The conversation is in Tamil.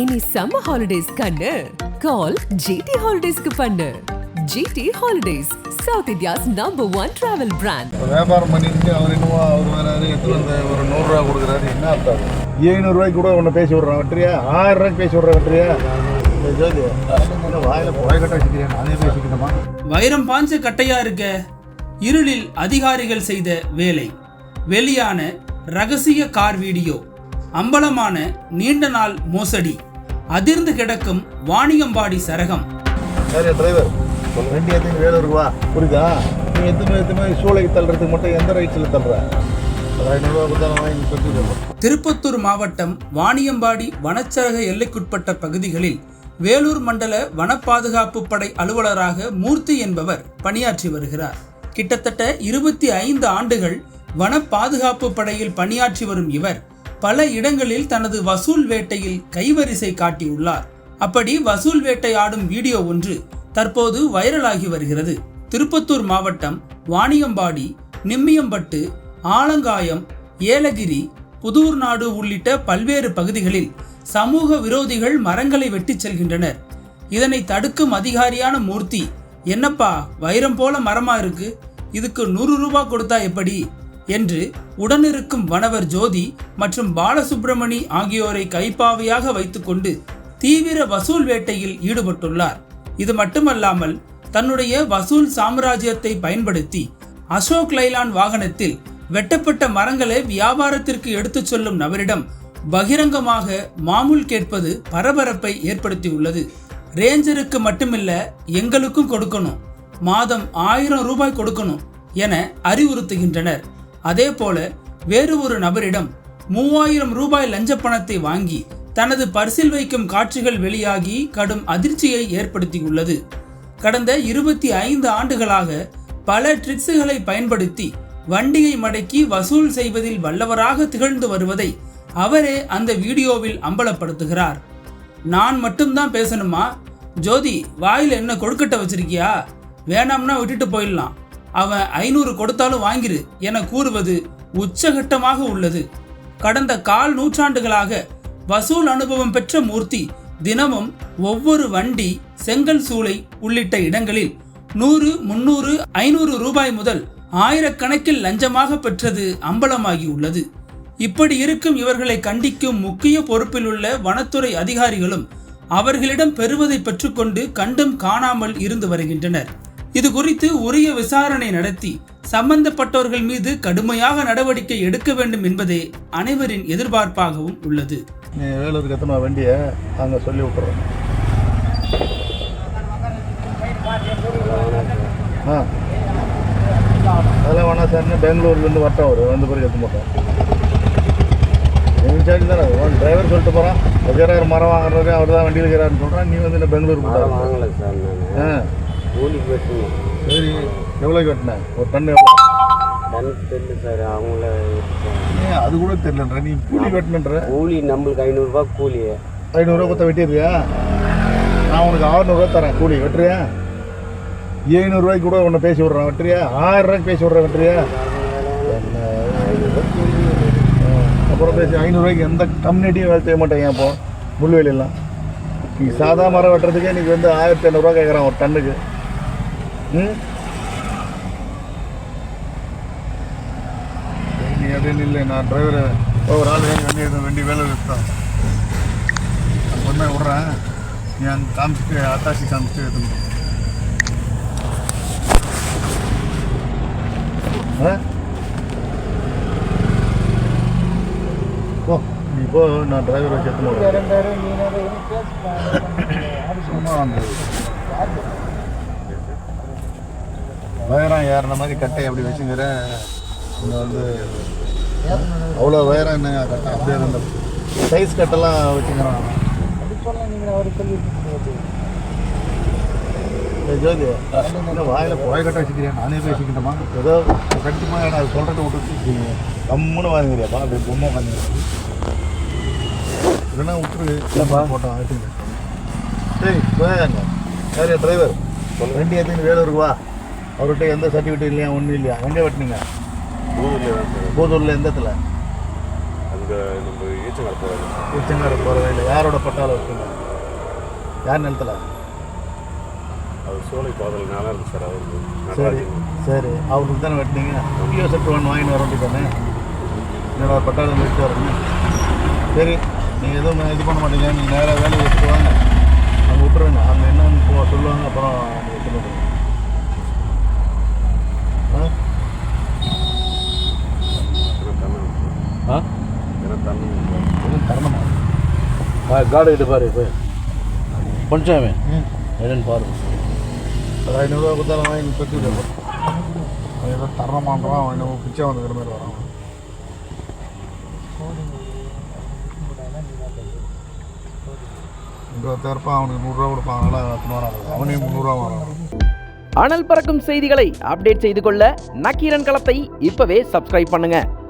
இனி சம்மர் ஹாலிடேஸ் கண்ணு கால் ஜிடி ஹாலிடேஸ்க்கு பண்ணு. GT holidays south India's #1 travel brand. வியாபாரம் பண்ணிட்டு அவர் என்னவோ அவர் வராரு எடுத்து வந்து ஒரு 100 ரூபா கொடுக்குறாரு. என்ன அர்த்தம்? 700 ரூபாய்க்கு கூட ஒன்று பேசி விட்றான் வெற்றியா, 1000 ரூபாய்க்கு பேசி விட்ற வெற்றியா. வாயில புகைக்கட்ட வச்சுக்கிறியா, நானே பேசிக்கிட்டோமா? வைரம் பாஞ்ச கட்டையா இருக்க இருளில் அதிகாரிகள் செய்த வேலை. வெளியான ரகசிய கார் வீடியோ, அம்பலமான நீண்ட நாள் மோசடி, அதிர்ந்து கிடக்கும் வாணியம்பாடி சரகம். சரி டிரைவர், வண்டி எத்தனை வேலூருக்கு வா, புரியுதா? நீ எத்தனை சூளைக்கு தள்ளுறதுக்கு மட்டும் எந்த ரைட்ஸில் தள்ளுற? திருப்பத்தூர் மாவட்டம் வாணியம்பாடி வனச்சரக எல்லைக்குட்பட்ட பகுதிகளில் வேலூர் மண்டல வன பாதுகாப்பு படை அலுவலராக மூர்த்தி என்பவர் பணியாற்றி வருகிறார். கிட்டத்தட்ட 25 ஆண்டுகள் வன பாதுகாப்பு படையில் பணியாற்றி வரும் இவர் பல இடங்களில் தனது வசூல் வேட்டையில் கைவரிசை காட்டியுள்ளார். அப்படி வசூல் வேட்டையாடும் வீடியோ ஒன்று தற்போது வைரலாகி வருகிறது. திருப்பத்தூர் மாவட்டம் வாணியம்பாடி, நிம்மியம்பட்டு, ஆலங்காயம், ஏலகிரி, புதூர்நாடு உள்ளிட்ட பல்வேறு பகுதிகளில் சமூக விரோதிகள் மரங்களை வெட்டி செல்கின்றனர். இதனை தடுக்கும் அதிகாரியான மூர்த்தி, என்னப்பா வைரம் போல மரமா இருக்கு, இதுக்கு 100 ரூபாய் கொடுத்தா எப்படி என்று உடனிருக்கும் வனவர் ஜோதி மற்றும் பாலசுப்ரமணி ஆகியோரை கைப்பாவையாக வைத்துக்கொண்டு தீவிர வசூல் வேட்டையில் ஈடுபட்டுள்ளார். இது மட்டுமல்லாமல் தன்னுடைய வசூல் சாம்ராஜ்யத்தை பயன்படுத்தி அசோக் லைலாண்ட் வாகனத்தில் வெட்டப்பட்ட மரங்களை வியாபாரத்திற்கு எடுத்துச் செல்லும் நபரிடம் பகிரங்கமாக மாமூல் கேட்பது பரபரப்பை ஏற்படுத்தியுள்ளது. ரேஞ்சருக்கு மட்டுமில்ல, எங்களுக்கும் கொடுக்கணும், மாதம் 1000 ரூபாய் கொடுக்கணும் என அறிவுறுத்துகின்றனர். அதே போல வேறு ஒரு நபரிடம் 3000 ரூபாய் லஞ்ச பணத்தை வாங்கி தனது பர்சில் வைக்கும் காட்சிகள் வெளியாகி கடும் அதிர்ச்சியை ஏற்படுத்தியுள்ளது. கடந்த 25 ஆண்டுகளாக பல ட்ரிக்ஸுகளை பயன்படுத்தி வண்டியை மடக்கி வசூல் செய்வதில் வல்லவராக திகழ்ந்து வருவதை அவரே அந்த வீடியோவில் அம்பலப்படுத்துகிறார். நான் மட்டும்தான் பேசணுமா? ஜோதி, வாயில் என்ன கொழுக்கட்டை வச்சிருக்கியா? வேணாம்னா விட்டுட்டு போயிடலாம், அவன் 500 கொடுத்தாலும் வாங்கிரு என கூறுவது உச்சகட்டமாக உள்ளது. கடந்த 1/4 நூற்றாண்டுகளாக வசூல் அனுபவம் பெற்ற மூர்த்தி தினமும் ஒவ்வொரு வண்டி, செங்கல் சூளை உள்ளிட்ட இடங்களில் 100, 300, 500 ரூபாய் முதல் ஆயிரக்கணக்கில் லஞ்சமாக பெற்றது அம்பலமாகி உள்ளது. இப்படி இருக்கும் இவர்களை கண்டிக்கும் முக்கிய பொறுப்பில் உள்ள வனத்துறை அதிகாரிகளும் அவர்களிடம் பெறுவதை பெற்றுக்கொண்டு கண்டும் காணாமல் இருந்து வருகின்றனர். இது குறித்து உரிய விசாரணை நடத்தி சம்பந்தப்பட்டவர்கள் மீது கடுமையாக நடவடிக்கை எடுக்க வேண்டும் என்பதே அனைவரின் எதிர்பார்ப்பாகவும் உள்ளது. நீ வேலூருக்கு எத்தனை வண்டியை அங்கே சொல்லி விட்டுறோம். அதெல்லாம் வேணா சார்னு பெங்களூர்லேருந்து வரட்டும், அவர் வந்து பிறகு எடுத்து மாட்டோம். எங்கள் சார்ஜ் தானே, டிரைவர் சொல்லிட்டு போகிறான், வைக்கிறாரு மரம் வாங்குறது, அவர் தான் வண்டியில் இருக்கிறாருன்னு சொல்கிறான். நீ வந்து என்ன பெங்களூர் வாங்கலை சார், நான் கூலிக்கு வெட்டணும். சரி, எவ்வளோக்கு வெட்டினேன்? ஒரு டன் எவ்வளோ? டன் தெரியல சார், அவங்கள அது கூட தெரியலன்ற. நீ கூலி வெட்டணுன்ற. கூலி நம்மளுக்கு 500 ரூபா கூலி. 500 ரூபா கொடுத்தா வெட்டிடுறியா? நான் உனக்கு 600 ரூபா தரேன் கூலி, வெட்டுறியா? 700 ரூபாய்க்கு கூட ஒன்று பேசி விட்றான், வெட்டுறியா? 1000 ரூபாய்க்கு பேசி விட்றேன், வெட்டுறியா? அப்புறம் பேசி 500 ரூபாய்க்கு எந்த கம்யூனிட்டியும் வேலை செய்ய மாட்டேங்க. இப்போ முள்வேலியெல்லாம் நீ சாதா மரம் வெட்டுறதுக்கே இன்றைக்கி வந்து 1500 ரூபா கேட்குறான் ஒரு டன்னுக்கு. நீ அப்படின்னு இல்லை, நான் டிரைவரை ஒரு ஆள் வண்டி வேலை எடுத்தான் ஒன்றா விட்றேன். நீ அங்கே காமிச்சிட்டு அத்தாசி காமிச்சிட்டு எடுத்துன்னு போ. நீ போ, நான் டிரைவரை சேர்த்து வயரம் ஏறின மாதிரி கட்டை அப்படி வச்சுங்கிற. இங்கே வந்து அவ்வளோ வயரம் என்ன கட்டை அப்படியே அந்த சைஸ் கட்டெல்லாம் வச்சுக்கிறான். ஜோதி, வாயில் புகைக்கட்டை வச்சுக்கிறியா, நானே பேசிக்கிட்டோமா? ஏதோ கண்டிப்பாக நான் சொல்கிறத விட்டு கம்முன்னு வாங்குறியாப்பா, அப்படி பொம்மை வாங்குறேன் இல்லைன்னா விட்டுரு. இல்லைப்பா போட்டோம் ஆகிட்டுங்க. சரி போயாங்க. சரி டிரைவர், வண்டி எத்தனை வேலூருக்கு வா. அவர்கிட்ட எந்த சர்டிஃபிகேட் இல்லையா, ஒன்றும் இல்லையா? எங்கே வெட்டினீங்க? கூலியில். போதூரில் எந்த இடத்துல? அது இங்கே நம்ம ஈச்சங்கார போகிறாங்க. ஈச்சங்கார போகிற வழியில் யாரோட பட்டாவில் இருக்குங்க? யார் நிலத்தில்? அது சோலை பாதையில் நல்லா இருக்குது சார். அவருக்கு சரி சரி, அவருக்கு தானே வெட்டினீங்க. புதிய செட்டு ஒன்று வாங்கிட்டு வர வேண்டியது தானே, என்னோட பட்டாளம் வச்சு வரீங்க. சரி, நீங்கள் எதுவும் இது பண்ண மாட்டீங்க, நீங்கள் நேராக வேலையை வச்சுட்டு வாங்க, அங்கே விட்டுருங்க. அங்கே என்னன்னு சொல்லுவாங்க, அப்புறம் நீங்கள் சொல்லுங்க. தரணுமா? காடு கிட்ட பாரு இப்போ கொஞ்சம் என்னன்னு பாரு. ஒரு 500 ரூபா கொடுத்தாலும் வாங்கி பெற்று ஏதோ தரமான்றான். அவன் என்ன பிச்சை வந்துக்கிற மாதிரி வரான். இங்கே தரப்பான், அவனுக்கு 100 ரூபா கொடுப்பான். அதனால் எத்தனை வராது, அவனையும் 300 ரூபா வரான். அனல் பறக்கும் செய்திகளை அப்டேட் செய்து கொள்ள நக்கீரன் களத்தை இப்பவே சப்ஸ்கிரைப் பண்ணுங்க.